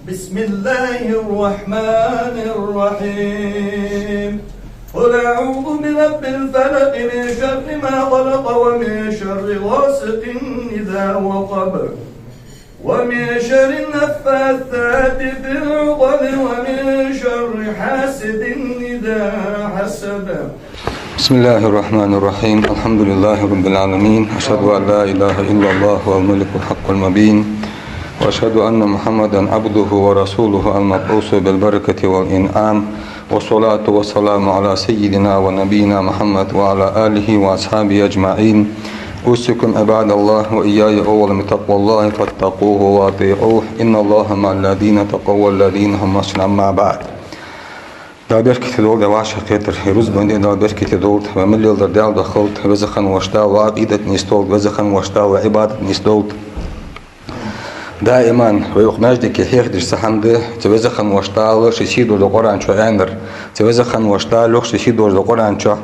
بسم الله الرحمن الرحيم قل أعوذ برب الفلق من شر ما خلق ومن شر غاسق إذا وقب ومن شر النفاثات في العقد ومن شر حاسد إذا حسد. بسم الله الرحمن الرحيم. الحمد لله رب العالمين. أشهد أن لا إله إلا الله والملك الحق المبين، وأشهد أن محمدا عبده ورسوله المبعوث بالبركة والإنعام، والصلاة والسلام على سيدنا ونبينا محمد وعلى آله وأصحابه أجمعين. أوصيكم عباد الله وإياي أولا بتقوى الله فاتقوه وأطيعوه إن الله مع الذين تقوا والذين هم محسنون. أما بعد، دابركت دور دواش خاطر هيروز بندي دابركت دور وملي يقدر دال دخلت وزخن واشتا وعقيدة نستول وزخن واشتا وعبادة نستول دائما ويقماش دي كهيخ ديش سحنده توزخن واشتا لوش يسيدور دو قرآن شو عندر توزخن واشتا لوش يسيدور دو قرآن شو.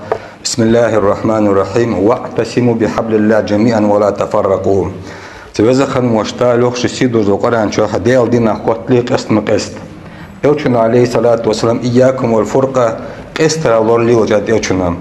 بسم الله الرحمن الرحيم. واعتصموا بحبل الله جميعا ولا تفرقوا. توزخن واشتا لوش يسيدور دو قرآن شو حديل دينا قتلي قسط مقسط. يوچنا عليه الصلاة والسلام إياكم والفرقة قستر الله لي وجد يوچنا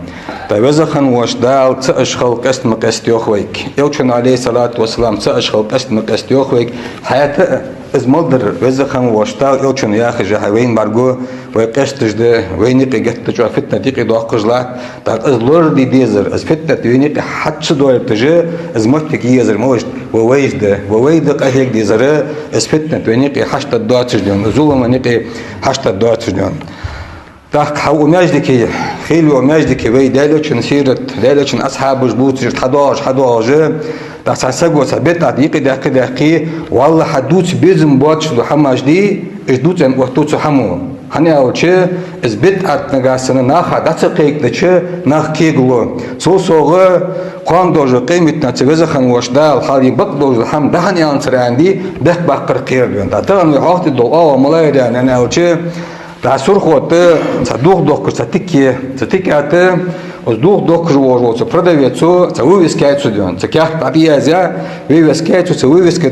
توزخن واشدال تأشخل قسط مقسط يوخويك. يوچنا عليه الصلاة والسلام تأشخل قسط مقسط يوخويك حياة ازمالدر وزخن واشدال يوچنا ياخي جهوين برغو ويقشتش ده وينيقي جهتش وفتنة ديقي دوخجلات دار ازلور دي ديزر از فتنة وينيقي حدش دور تجي ازمالتك يزر موجد وويد قهيك ديزر از فتنة وينيقي حشت دواتش ديون ظلم وينيقي حشت دواتش ديون تاك حو ماجدكي خيلو ماجدكي وي دالوچن سيرت دالوچن اصحاب جبوت 11 تاساسغو ثبت دقيقه دقيقه والله حدوث بيزم بوتش دو حماجدي ادوت ان وقتوچ حمو هني اوچه از بيت اتنغاسن ناخا داتقيق دچه ناخ كيغلو سوغه قان دوجو قيمتنا تزخن وشدال حالي بق دوجو حم دهن يانسراندي دك باقر قيربن تاتن وقت دو او ملايدا انا اوچه تاسور خود صدوق دوق ستيكي аты воздух док живот продавецу вывескается дён таких табиязя вывескается вывеска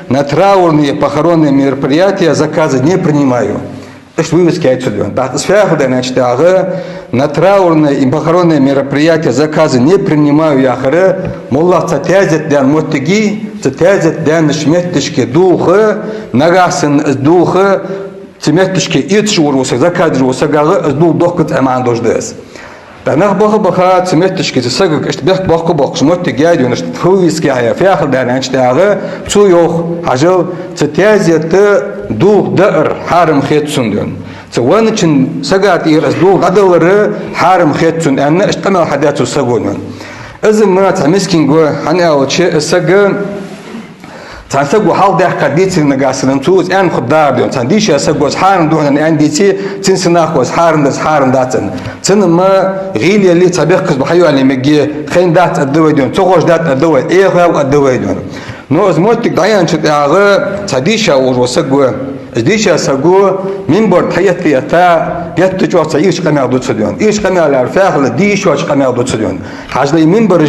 на траурные похоронные мероприятия заказы не принимаю. Эш вывескается дён да сфяхда значит на траурные и похоронные мероприятия заказы не принимаю яхры молла цатязет дан мотиги цатязет дан шметтишки духы нагасын духы تمتشكي يتشور وسكادر وسجاغ أزدو دقت أمان دوجدس. تناه بخا تمتشكي تسجق اشتبه بخ شموت تجاي ونشت خويس كيا في آخر دان اشتاعه شو يوخ حجل تتيازي دو دقر حارم خيط سندون. سوانشن سجات يرزدو غدور حارم خيط سن أنا اشتمل حداث السجون. إذا ما تمسكين جو حنا أول شيء السجن تنسقوا حال ده كديت النجاسين توز أن خدار دون تنديش يسقوا حارم دون أن ديتي تنسناخوز حارم داتن تن ما غيل اللي تبيخ بحيو اللي مجي خين دات الدواء دون تغوش دات الدواء إيه غاو الدواء دون نوز موتك ضيان شتاعه تديش وسقوا ديش يسقوا منبر حياة فيها يتجوا تعيش قمع دوت سديون إيش قمع الأرفاق لديش واش قمع دوت سديون حاجة يمنبر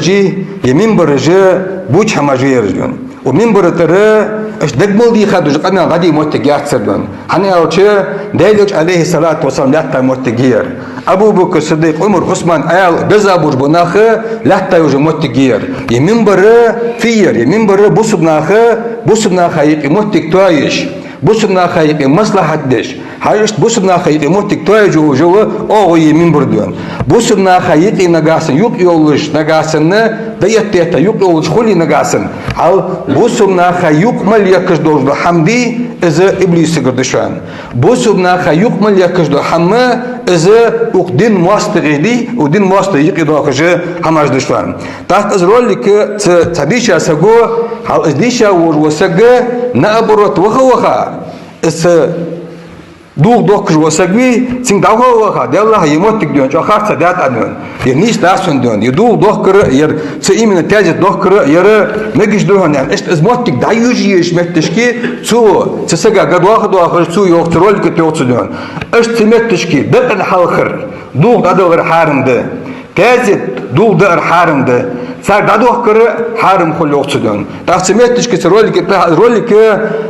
جي بوش حماجير جون ومن برتره اش دقمل دي خدوج قنا غادي متجيات سردون هني اوچه دايلوج عليه الصلاه والسلام لاتا متجير ابو بكر الصديق عمر عثمان ايال بزابور بناخ لاتا يوج متجير يمن بره فير يمن بره بوسبناخ يقي متك تويش بوسبناخ يقي مصلحه دش حاجه بوسبناخ يقي متك توي جو او يمن بردون بوسبناخ يقي نغاسن يوق يولش نغاسن ديت يوق يولش خلي نغاسن حال بوسبناخ يقمل يكش دوج حمدي اذا ابليس قردشان بوسبناخ يقمل يكش دو حم اذا وقدين مواستغيدي ودين مواستغ يقي دوخ حماج دشان تحت ازرولك تديش اسغو حال ازديشا وسغ نابرت وخا اس دوغ دوكش وسغوي سين داوها وخا دالله يموتك دون جو خاصه دات ادون ينيش داسون دون يدوغ دوكر ير سيمن تاجت دوكر ير نجش دون يعني اش ازموتك دايوجيش متشكي سو تسغا غدوخ سو يوترول كتوت دون اش تمتشكي دقن حلخر دوغ ادور حارمده تازت دوغ دار حارمده صار دادوه كره حارم خل وقتدون تحسمتش رولك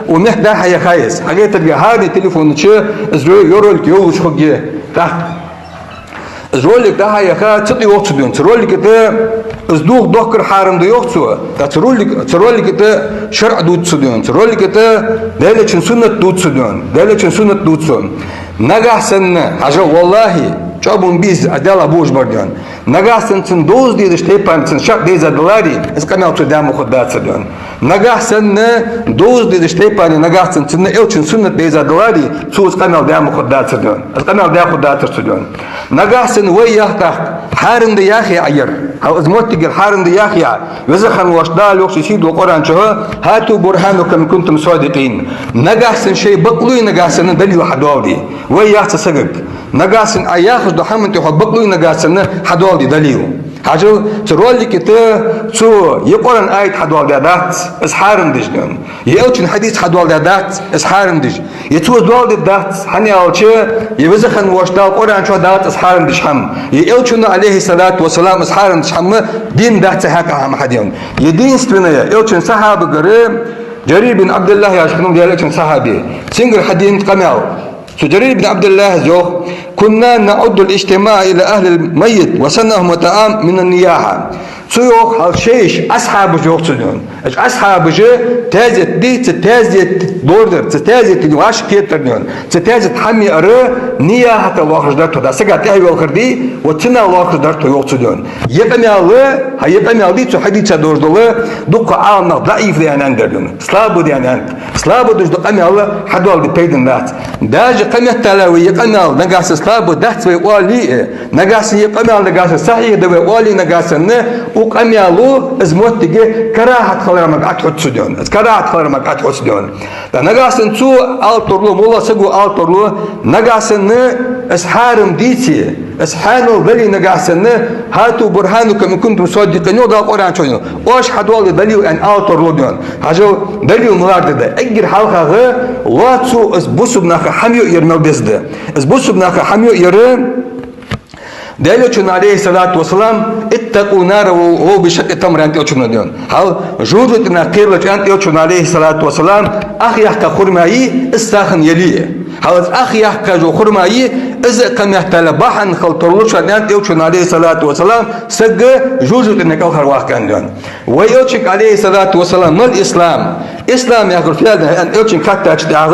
ومه ده هي خايس حاجات تلقى هذا تليفون شيء يورولك يوش خجيه تحت رولك ده هي خا تطي وقتدون رولك ده ازدوق دكر حارم ده يوقتوا رولك ده شرع دود سدون رولك ده دليل سنة دود سدون دليل سنة دود سون نجح سنة عجب والله شابون بيز أدلا بوش برديان نجاحسن سن دوز دي دشتيبان سن شق ديزا دولاري اسكامل تدام خدات سدون نجاحسن دوز دي دشتيبان نجاحسن سن إلشن سنة ديزا دولاري سو اسكامل دام خدات سدون اسكامل دام خدات سدون نجاحسن وياه تحت حارم دي ياخي عير أو أزموت تجر حارم دي ياخي وزخن واشدال وقت يشيد القرآن شو هاتوا برهانكم كنتم صادقين نجاحسن شيء بقلوي نجاحسن دليل حدودي وياه تسقق نجاسن أياخذ دحمن تحبقلو نجاسن حدوالي دليل حاجة ترولي كده شو يقولن آية حدوالي دات إسحارن دجن يأوتشن حديث حدوالي دات إسحارن دج يتوز دوالي دات حني أوتشي يوزخن واشتاق قرآن شو دات إسحارن دجهم يأوتشن عليه الصلاة والسلام إسحارن دجهم دين دات هكا هم حديون يدين ستنا يأوتشن صحابة قريب جرير بن عبد الله يشكنون ديالكشن صحابي سنجر حدين قميل جرير بن عبد الله زوج كنا نعد الاجتماع إلى أهل الميت وسنهم وتعام من النياحة سيوخ هالشيش أصحاب جوك سنون أصحاب جو تازت دي تازت دوردر تازت الواش كيترنون تازت حمي أرى نياحة الواخر درتو دا سقط أهل الواخر دي وتنا الواخر درتو يوك سنون يقمي الله هيقمي الله تو حديث دوردو دوك عالم ضعيف يعني عندهم سلابو يعني عند سلابو دوش قمي الله حدوال بتيدن ذات داج قمي التلاوي يقمي الله نقاس سلابو دحت ويقولي نقاس يقمي الله نقاس صحيح ده ويقولي نقاس وقمي الله ازموت تجي كراهة خلر مقعد حدسدون كراهة خلر مقعد حدسدون نقاس نسو آلتورلو مولا سجو آلتورلو نقاس اسحارم ديتي اسحانو بلي نقاس هاتوا برهانكم إن كنتم صادقين يوضع القرآن شنو واش حدوال دليل أن آلتورلو دون هاجو دليل ملارد ده اجر حلقة غير واتسو اسبوسو بناخ حميو يرمل بزده اسبوسو بناخ حميو يرم دليل عليه الصلاة والسلام اتقوا نار وهو بشق تمر أنت يوشنا ديون هل جودتنا قيلة أنت يوشنا عليه الصلاة والسلام أخي يحكى خرمائي استاخن يليه هل أخي يحكى جو خرمائي إذا كم يحتل بحن خلطرلوش أنت يوشنا عليه الصلاة والسلام سج جودتنا كوخر واقع ديون ويوشك عليه الصلاة والسلام ما الإسلام إسلام يقول في هذا أن يوشك كتا أجتعه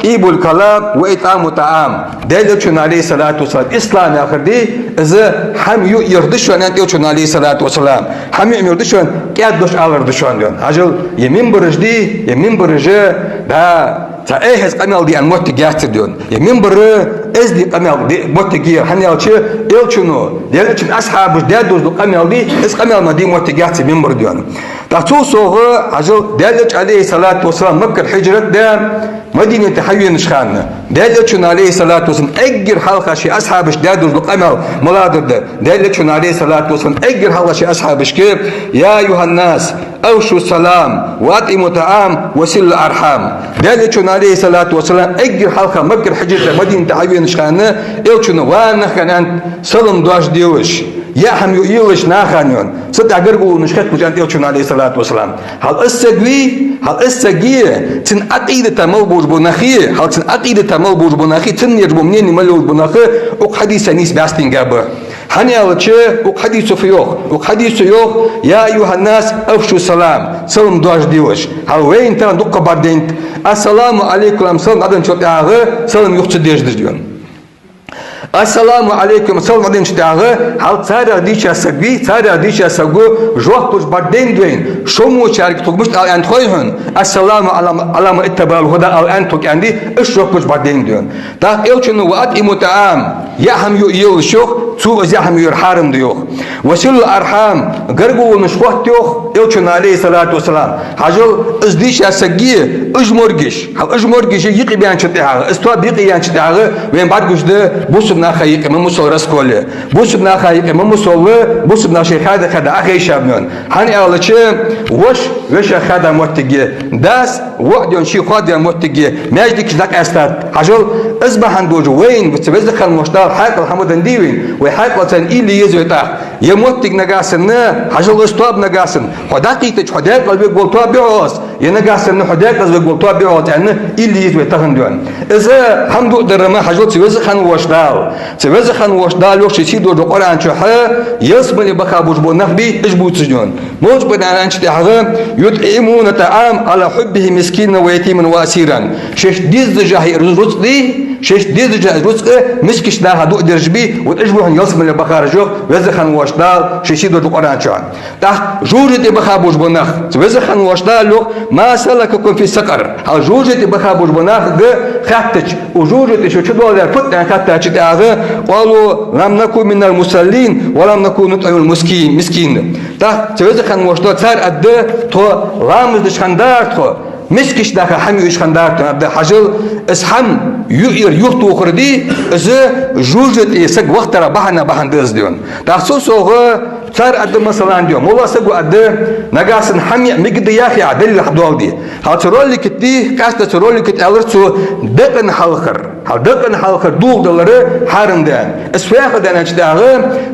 إيبو الكلام وإطعام وطعام دليل عليه الصلاة والسلام إسلام يقول دي إذا هم يردشون أنت يوشون عليه الصلاة والسلام هم يردشون كياد دوش على ردشون ديون عجل يمين برج دي يمين برج ده تأهز قمل دي أن موت جاتر ديون يمين برج إز دي قمل دي موت جير حني أوشي يلشونو ديالشون أصحاب جدادوز دو قمل دي إز قمل ما دي موت جاتر يمين برج ديون تحصوصه عجل دليل عليه الصلاة والسلام مكة الحجرة ده مدينة تحوي نشخان دليل عليه الصلاة والسلام أجر حلقة شيء أصحاب جدادوز دو قمل ملادر ده دليل عليه الصلاة والسلام أجر حلقة شيء أصحاب كيف يا أيها الناس أوشوا السلام وأطعموا الطعام وسلوا الأرحام دليل عليه الصلاة والسلام أجر حلقة مكة الحجرة مدينة تحوي نشخان إلشون وانا كان سلم دواش ديوش يا هم يويلش ناخانيون صدق أجربوا نشكت بجانت إلشون عليه الصلاة والسلام هل أستجي تن عقيدة تملبوج بناخية هل تن عقيدة تملبوج بناخية تن يجب منين ملوج بناخية وحديث نيس باستين جابه هني على شيء وحديث فيوخ وحديث يوخ يا أيها الناس أفشوا السلام سلم دواش ديوش هل وين ترى دقة بعدين السلام عليكم سلم عدن شو تعالى سلم يقصديش دجون السلام عليكم سلام عليكم شتاعه هل ترى ديشة سجى ترى ديشة سجى جوه كوش بعدين دوين شو مو شارك تقمش على أنت خويهن السلام على ما اتبع الهدى على أنت عندي إيش جوه كوش بعدين دوين ده إلشون وقت إمتعام يهم يل شوخ تو يهم يرحم ديوخ وسيل الأرحام قربوا ونشوه تيوخ إلشون عليه الصلاة والسلام هجل إزديشة سجى إجمرجش يقي بيان شتاعه استوى بيقي بيان شتاعه وين بعد كوش ده بوس بنا خايق من مسول رسكولة بوس بنا خايق من مسول بوس بنا شيء هذا أخي شابنون هني على شيء وش هذا متجه داس وقدون شيء خادم متجه ما يجيك ذاك أستاذ هجل أصبح عندوج وين بتبذخ المشتار حاق الحمد نديوين وحاق وتن إلي يزوي تاع يموتك نجاسن حجل استواب نجاسن حداقيتك حداق قلبك قلتوا بعوز ينجاسن حداق قلبك قلتوا بعوز يعني اللي يتوي تهندون إذا الحمد لله ما حجل توزخن وشدال وش يسيدو القرآن شحا يسمن بخابوش بنخبي إجبوت سجون موج بدنا نشتغل يطعمون طعام على حبه مسكينا ويتيما وأسيرا شش ديز جاهي رزقي شش ديز جاهي رزق مسكش ده هدو درجبي وتجبوهن يسمن بخارجوه وزخن وشدال شيسيدو القرآن شحا تح جوجة بخابوش بنخ وزخن وشدال ما سلككم في سقر هل جوجة بخابوش بنخ خاتج وجوجة شو تدور فتنا خاتج قالوا لم نكن من المصلين ولم نكن نطعم المسكين تا توزخن وشدال صار قد تو لامز دشخندار تو مسكش داخل حمي يشخندار تو عبد حجل اسحم يؤير يختو خردي از جوجت يسق وقت را بحن دز ديون تخصصه صار قد مثلا ديوم والله سقوا قد نجاسن حمي مقد ياخي عدل الحدوال دي هترولي كتي كاسته ترولي كت الرتو دقن حلقر دوغ دلره حارم دان اسفاخ دان اجداغ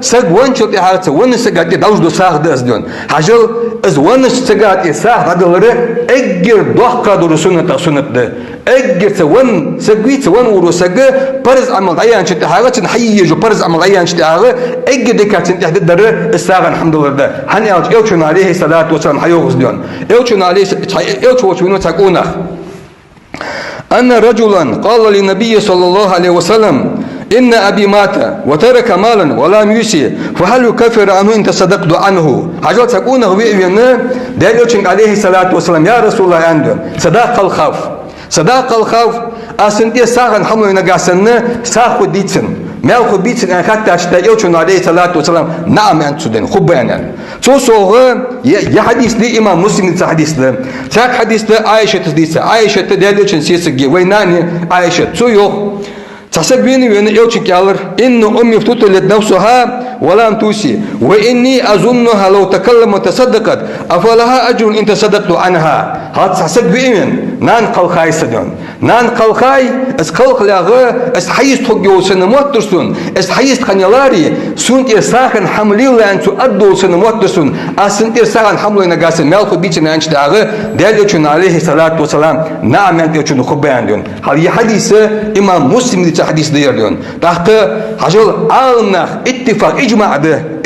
سق وانشط حالته ونسقات دوج دو ساخ دز ديون حجل از ونسقات ساخ دلره اجر دوخ دور سنه ده اجر ون سقيت ون ورسق برز عمل عيان شت حاجه حي جو برز عمل عيان شت حاجه اجر دكات انت دره الساغ الحمد لله ده هني اوتشون عليه الصلاه والسلام حيوغز ديون اوتشون عليه اوتشون تكون أن رجلا قال للنبي صلى الله عليه وسلم إن أبي مات وترك مالا ولم يوصي فهل يكفر عنه إن تصدقت عنه حاجات تكون وينا دليل عليه الصلاة والسلام يا رسول الله عندهم صداق الخوف أسنتي ساخن حمل نجاسنا ساخو ديتن ما هو بيتن أن حتى أشتاق عليه الصلاة والسلام نعم أنت سودان خب يعني سو يا حديث لي إمام مسلم حديث له تاك حديث له عائشة تدلل سيسجي ويناني عائشة سو يو تحسبيني وين يوتشك يالر إن أمي فتولت نفسها ولم توصي وإني أظنها لو تكلم وتصدقت أفلها أجر إن تصدقت عنها هذا تحسبيني نان قلخاي سدون نان قلخاي اس قلخلاغه اس حيز توجو سنموترسون اس حيز خنيلاري سون إرساخن حملي لان تؤدو سنموترسون أسن إرساخن حملي نجاسن مالخو بيتنا أنشتاغه دليل عليه الصلاة والسلام نعم أنت خبيان دون هذا حديث إمام مسلم حديث ديرون تحت حجل عالناخ اتفاق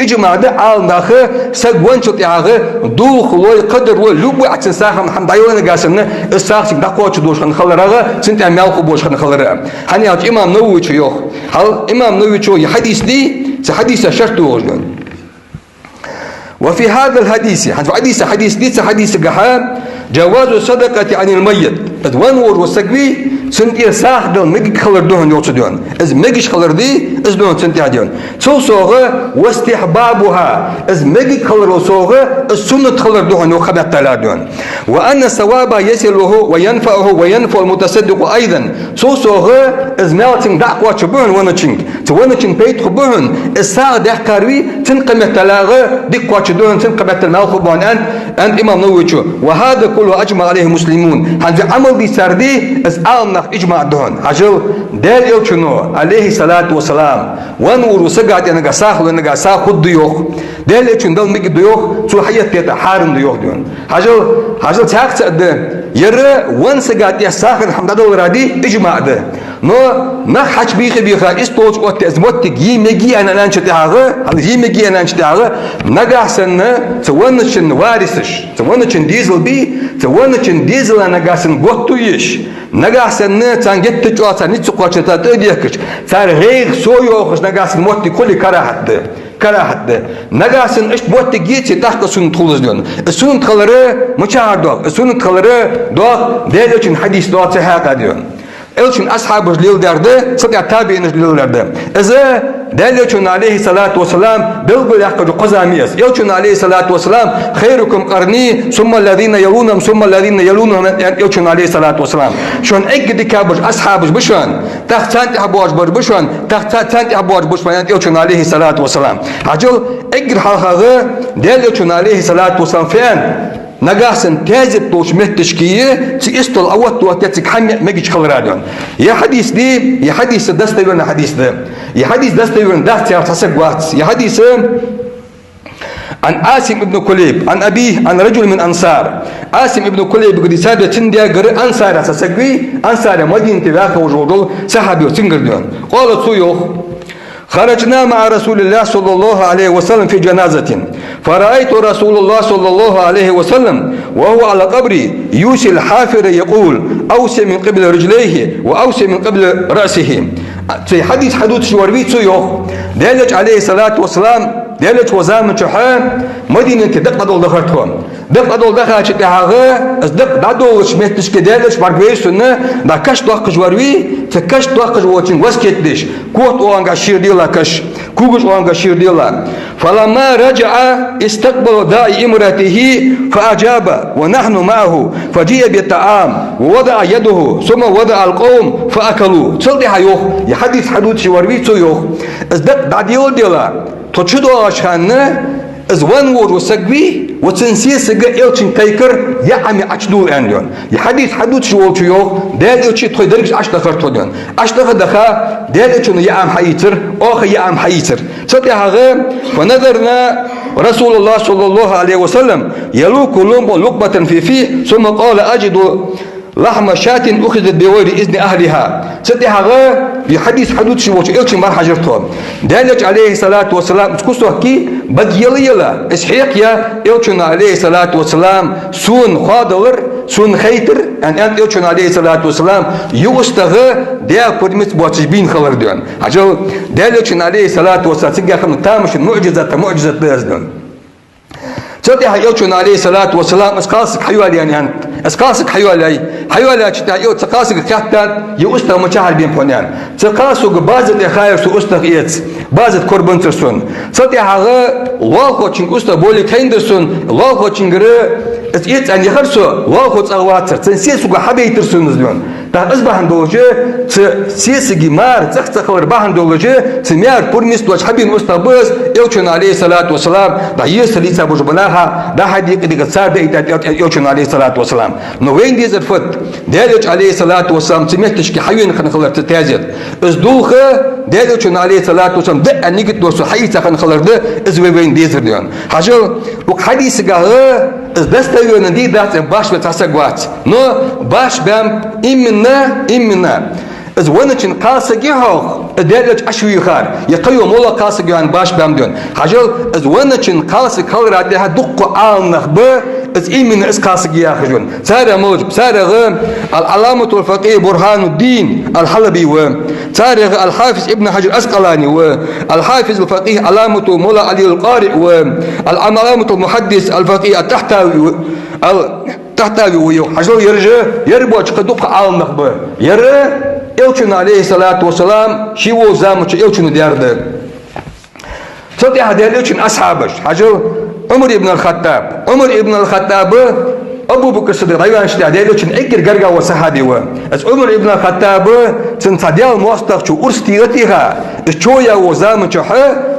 اجماع ده عالناخ سجوان شو تياغه دوخ لوي قدر ولوب عكس ساخم محمد عيون جاسنا الساخ دقوة دوش خن خلرها سنت عمال خبوش خن خلرها هني هاد إمام نووي شيوخ هل إمام نووي شو حديث دي حديث شرط وجدون وفي هذا الحديث حديث دي حديث جحام جواز الصدقة عن الميت ادوان وسقبي سنتي ساخ دون ميج خلر دون يوتش دون از ميجش خلر دي از دون سنتي هاديون سوغه واستحبابها از ميج خلر سوغه السنة خلر دون وخبت دون وأن الثواب يصله وينفعه وينفع المتصدق أيضا سوغه از مالتين دعوة شبهن ونشين بيت خبهن الساعة دحكاروي تنقم التلاغة دقوة دون تنقم المال خبهن أنت إمام نووي وهذا كله أجمع عليه المسلمون هذا عمل دي سردي از عالم إجماع دهن عجل دل يوشنو عليه الصلاة والسلام ونور سجاد أنا جساخ وأنا جساخ خد ديوخ دل يوشن دل ميج ديوخ سو حياة بيتا حارم ديوخ دهن عجل تاك تأده يرى ون سجاد يساخ الحمد لله ورادي إجماع ده ما حج بيخا استوج قط أزمت يمجي أنا نانشتي هذا يمجي أنا نانشتي هذا نجح سنة تونشن وارثش تونشن ديزل بي تونشن ديزل أنا جالسن قطو يش نجح سنة تانجت تجوا تاني تقوى تتأديكش تار هيك سويوخش نجاسن موتي كل كراهت ده نجاسن إيش موت جيتي تحت سنة خلص دون السنة خلره مشاهد دوك السنة خلره دوك دليل حديث دوك سهاق دون إلشن أصحاب الجليل درده سبع تابعين الجليل درده إذا دليل عليه الصلاة والسلام بلغ يحكي قزاميس إلشن عليه الصلاة والسلام خيركم قرني ثم الذين يلونهم ثم الذين يلونهم إلشن عليه الصلاة والسلام شون أجد كابج أصحابج بشون تحت أبواج بشون تحت أبواج بشون إلشن عليه الصلاة والسلام عجل أجر هذا دليل عليه الصلاة والسلام فين نجاسن تازب توش مهتشكية تيستول أوت توتيتك حمي مجيش خلرادون يا حديث دستيون حديث ده يا حديث دستيون دست يا تسق وات يا حديث عن عاصم ابن كليب عن أبيه عن رجل من أنصار عاصم ابن كليب قد سادة تنديا قر أنصار سسقوي أنصار مدينة تباك وجودل صحابي وسنجر دون قال سيوخ خرجنا مع رسول الله صلى الله عليه وسلم في جنازة فرأيت رسول الله صلى الله عليه وسلم وهو على قبري يوشي الحافر يقول أوسي من قبل رجليه وأوسي من قبل رأسه في حديث حدود شوروي سيوخ دالج عليه الصلاة والسلام دالج وزام شحام مدينة دق دول دخلتهم دق دول دخل شتاها دق دول شمت مش كدالج باربيش سنة دا كش دق جوروي فكش دق جوتين وسكتش كوت وانغا شير ديلا كش كوغش وانغا شير ديلا فلما رجع استقبل داعي امرأته فأجاب ونحن معه فجيء بالطعام ووضع يده ثم وضع القوم فأكلوا تصلي حيوخ يحدث حدود شوروي سيوخ ازدق دعديول ديلا تشدو عشان ازوان وسقبي وتنسيسق إلشن كيكر يعمي أشدول أنيون يحدث حدود شو تيوخ دال إلشي تخي درجة أشتغل توديون أشتغل دخا دال إلشون يعم حيتر أخ يعم حيتر ستها فنظرنا رسول الله صلى الله عليه وسلم يلوك لقمة في فيه ثم قال أجد لحم شاة أخذت بغير إذن أهلها ستها بحديث حدود شو إلشي مر حجرتهم دالج عليه الصلاة والسلام تكسوه كي بديليلا إسحيق يا إلشون عليه الصلاة والسلام سون خادلر سون خيتر أن إلشون عليه الصلاة والسلام يوستغى ديا قدمت بواتشبين خلر دون عجل دالج عليه الصلاة والسلام سيجا خم تامش معجزة بيزدون ستها إلشون عليه الصلاة والسلام أسقاسك حيوالي يعني أنت أسقاسك حيوالي تشتا تقاسك كاتان يوستغ مشاهد بين فنان تقاسك بازت إخاير سو أستغ إيت بازت كوربان ترسون ستها والخو تشنك أستغ بولي تيندرسون والخو تشنك إيت أن يخرسو والخو تأواتر تنسيسو حبي ترسون نزلون تا أصبحن دولجة تسيسي مار تخلر بحن دولجة تميار برميس دوش حبين أستغ بس إلشون عليه الصلاة والسلام دا يسلي سابوش بناها دا حديق ديك تصار دا إلشون عليه الصلاة والسلام نوين دي زرفت دالج عليه الصلاة والسلام سمعتش حيوين خلر تتازد ازدوخه دالج عليه الصلاة والسلام دق نيجت دوسو حيث خلر ده ازوين دي زرديون حاجة وحديث قال ازدستيون دي دات باش بتاسقوات نو باش بام إمنا از ونچن قاسگی ها دالج اشوی خار یقیو مولا قاسگی عن باش بامدون حجل از ونچن قاسگ خال راده دق آن نخبه از ایمن از قاسگی آخرون ساره موجب ساره العلامة الفقيه برهان الدين الحلبي و ساره الحافظ ابن حجر الأسقلاني و الحافظ الفقيه علامة مولا علي القارئ و العلامة المحدث الفقيه التحتاوي ويو حجل يربو دق آن نخبه إلشون عليه الصلاة والسلام شيوو زامش إلشون ديارده صدق هذا إلشون أصحابش حجر عمر ابن الخطاب أبو بكر الصديق أيوة أشتى هذا إلشون إكر قرقا وصحابي و أس عمر ابن الخطاب تنصديال موستق شو أرستيرتها شويا وزامش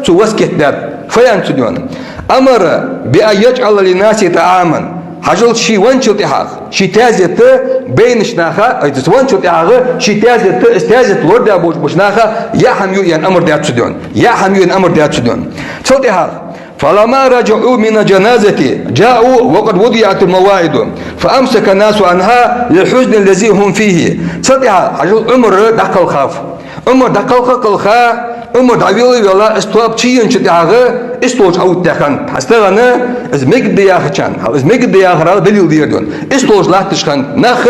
شو وسكت دار فيان سدون أمر بأن يجعل للناس طعاما حجل شي وانشل تحاغ شي تازت بينش ناخا ايتس وانشل تحاغ شي تازت استازت وردا بوش ناخا يا حميو ين امر دات سدون يا حميو ين امر دات سدون تحاغ فلما رجعوا من الجنازة جاءوا وقد وضعت المواعيد فأمسك الناس عنها للحزن الذي هم فيه تحاغ حجل عمر دقل خاف عمر دقل خا عمر دعويلي ولا استواب تشين شتاغه استوج أو تخن حستغنا از مجد ياخشان از مجد ياخرال بليل ديردون استوج لا تشخن نخ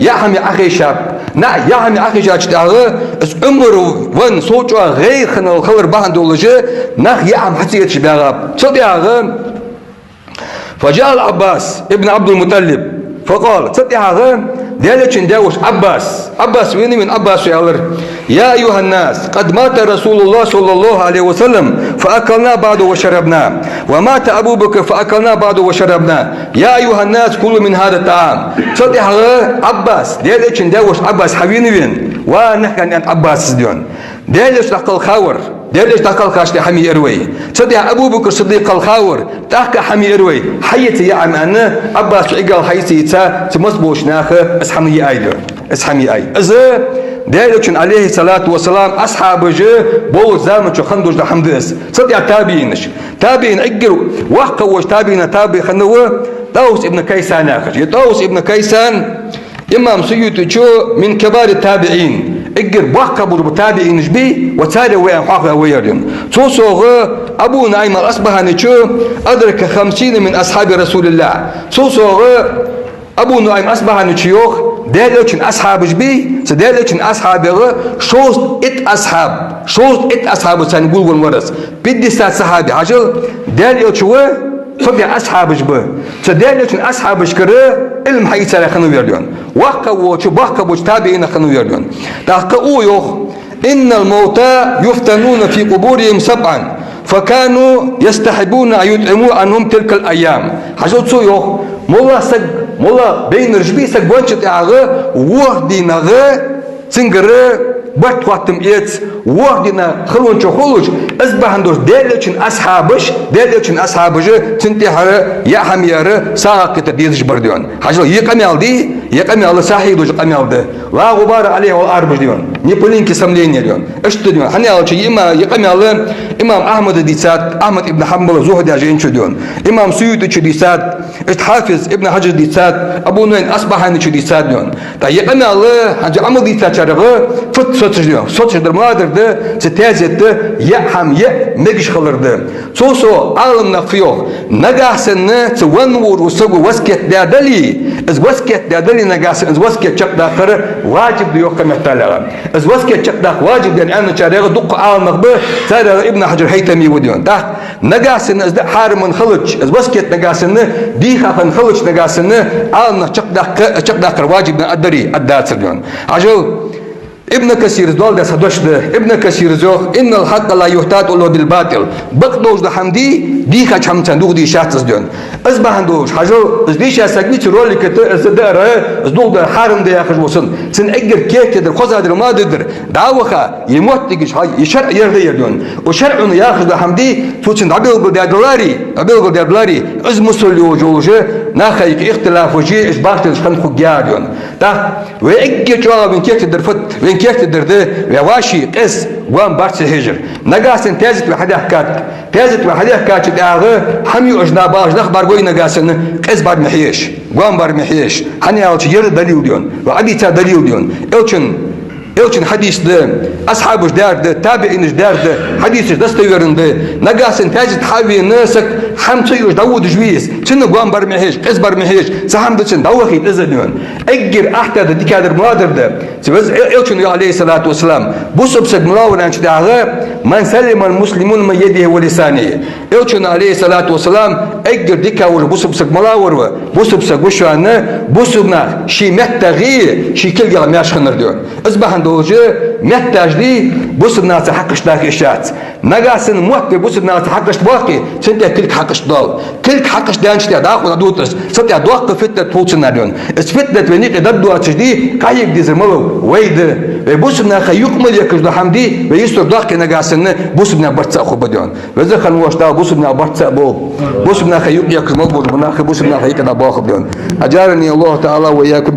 يا حمي أخي شاب نا يا حمي أخي شاب شتاغه از عمر ون صوتوا غير خن الخبر بهن دولجه نخ يا حم حسيت شباغ شتاغه فجاء العباس ابن عبد المطلب فقال ستها دالتشن داوش عباس ويني من عباس يا أيها الناس قد مات رسول الله صلى الله عليه وسلم فأكلنا بعد وشربنا ومات أبو بكر فأكلنا بعد وشربنا يا أيها الناس كلوا من هذا الطعام ستها عباس دالتشن داوش عباس حويني وين ونحكي عن عباس ديون دالش تقل خاور دالش تقل خاشتي حمي إروي صدق أبو بكر صديق الخاور تحكى حمي إروي حيتي يا عم أنا عباس عقل حيتي تا تمصبوش ناخه اسحمي أيدر اسحمي أي إذا ديلوچن عليه الصلاة والسلام أصحاب جه بو زامن شو خندوش ده حمدس صدق تابعينش تابعين أجر وحقوش تابعين تابع خنوه طاووس ابن كيسان آخر طاووس ابن كيسان إمام سيوطي شو من كبار التابعين اجر بحقبر بتابعين جبي وتاري وين حقه ويرين صوصوغ أبو نعيم الأصبهاني شو أدرك 50 من أصحاب رسول الله صوصوغ أبو نعيم أصبهاني شيوخ ديلوچن أصحاب جبي سديلوچن أصحاب شوز ات أصحاب سنقول ونورس بدي سات صحابي عجل ديلوچو فبيع أصحاب جبه سديلوچن أصحاب جكره علم حيث خنو يرلون وقوش بحقوش تابعين خنو يرلون تحققوا يوخ إن الموتى يفتنون في قبورهم 7 فكانوا يستحبون أن يطعموا عنهم تلك الأيام حجل سو يوخ مولا بين رجبي سك بونشت اغه وحدينا سنگره بات وقتم ايت وحدينا خلون خلوش ازبهندوش ديلوچن اصحابش تنتهر يا حميره ساقت ديدش برديون حاجه يقمال صحيح دوج قمال ده لا غبار عليه والاربج ديون نيبلينكي سملين ديون اشت ديون حنيالچ يما يقمال امام احمد ديسات احمد ابن حنبل زهد اجين ديون امام سيوطي ديسات حافظ ابن حجر ديسات ابو نعيم اصبهاني ديسات ديون تا يقمال حاجه عمل ديسات شرغه فت سوتجديون سوتجدر مادر ده ستازت يا حم يا مگش خلرده سوسو عالم نفيو نگاسن تون ورسو وسكت دادلي از وسكت دادلي نگاسن از وسكت چق داخر واجب ديو كمحتالا از وسكت چق داخ واجب دين انا چارغ دق عالم مغبه تارغ ابن حجر هيتمي وديون تا نگاسن از حارم خلچ از وسكت نگاسن دي خفن خلچ نگاسن عالم چق داخر واجب دين ادري ادات ديون عجل ابن كثير دول ده صدوش ده ابن كثير زوخ ان الحق لا يحتاط الا بالباطل بقدوش ده حمدي دي كاچ هم صندوق دي شاتس ديون از بهندوش حاجو از دي شاسكني رول كت از ده از دول ده حرم ده ياخذ وسن سن اجر كيك ده خوزا ده ما ددر داوخه يموت ديش هاي يشرع يرده يدون وشرع ياخذ حمدي توچن دبل دولاري از مسل يوجوجه ناخيك اختلاف وجي اش باطل خن خوجادون ده ويجي جواب كيك ده فت كيف تدرده وواشي قس وان بارس هجر نقاسن تازت وحدي حكات تاغه حمي اجناق بارغوي نقاسن قس بار محيش وان بار محيش حني اوت ير دليل ديون وعدي تا دليل ديون الچن حديث ده اصحاب دار ده تابعين دار ده حديث دستيورن ده نقاسن تازت حاوي ناسك حمصيوش داود جويس تن قوام برمحيش قس برمحيش سهم دچن دوخي تزديون اجر احتى ديكادر مادر ده سبز الچن عليه الصلاه والسلام بوسبسك ملاون انش داغه من سلم المسلمون من يده ولسانه الچن عليه الصلاه والسلام اجر ديكاور بوسبسك ملاور بوسبسك وشانه بوسبنا شي متغي شي كلغا ماش خنر ديون ازبهن دوجه محتاج دي بوسبنا حقش داك اشات نغاسن موت بوسبنا حقش باقي سنت كلك حقش دال كلك حقش دانش دا اخو دوتس سنت دوق فتت توچنا ديون اس فتت بني قددو اتشدي كايك دي زملو ويد بوسبنا خيقمل يكز حمدي ويستر دوق نغاسن بوسبنا برصا خو بديون وزخن وشتا بوسبنا برصا بو بوسبنا خيق يكز مبو بنا بوسبنا خيق دا باخ بديون اجارني الله تعالى وياكم